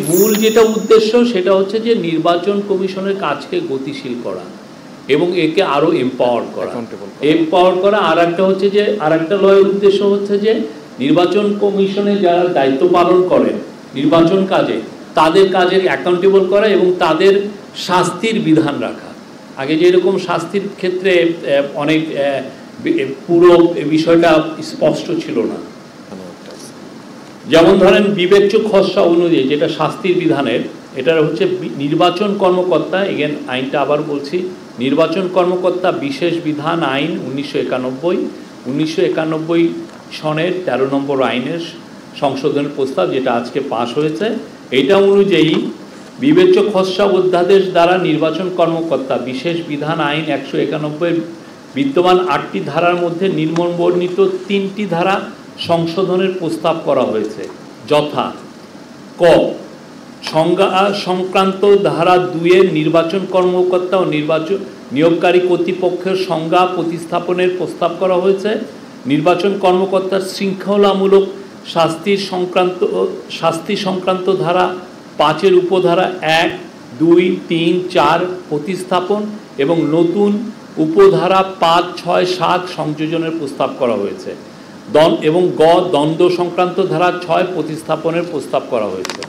মূল যেটা উদ্দেশ্য সেটা হচ্ছে যে নির্বাচন কমিশনের কাজকে গতিশীল করা এবং একে আরো এম্পাওয়ার করা। আর একটা হচ্ছে যে আরেকটা লয়ের উদ্দেশ্য হচ্ছে যে নির্বাচন কমিশনে যারা দায়িত্ব পালন করেন নির্বাচন কাজে তাদের কাজের অ্যাকাউন্টেবল করা এবং তাদের শাস্তির বিধান রাখা। আগে যেরকম শাস্তির ক্ষেত্রে অনেক পুরো বিষয়টা স্পষ্ট ছিল না। যেমন ধরেন বিবেচ্য খসড়া অনুযায়ী যেটা শাস্তির বিধানের, এটা হচ্ছে নির্বাচন কর্মকর্তা, এগেন আইনটা আবার বলছি, নির্বাচন কর্মকর্তা বিশেষ বিধান আইন 1991 সনের 13 নম্বর আইনের সংশোধনের প্রস্তাব যেটা আজকে পাশ হয়েছে, এটা অনুযায়ী বিবেচ্য খসড়া অধ্যাদেশ দ্বারা নির্বাচন কর্মকর্তা বিশেষ বিধান আইন 191 বিদ্যমান 8টি ধারার মধ্যে নিম্নবর্ণিত 3টি ধারা সংশোধনের প্রস্তাব করা হয়েছে, যথা ক সংজ্ঞা সংক্রান্ত ধারা 2-এর নির্বাচন কর্মকর্তা ও নির্বাচন নিয়োগকারী কর্তৃপক্ষের সংজ্ঞা প্রতিস্থাপনের প্রস্তাব করা হয়েছে। নির্বাচন কর্মকর্তার শৃঙ্খলামূলক শাস্তি সংক্রান্ত ধারা 5-এর উপধারা 1, 2, 3, 4 প্রতিস্থাপন এবং নতুন উপধারা 5, 6, 7 সংযোজনের প্রস্তাব করা হয়েছে এবং গ দ্বন্দ্ব সংক্রান্ত ধারা 6 প্রতিস্থাপনের প্রস্তাব করা হয়েছে।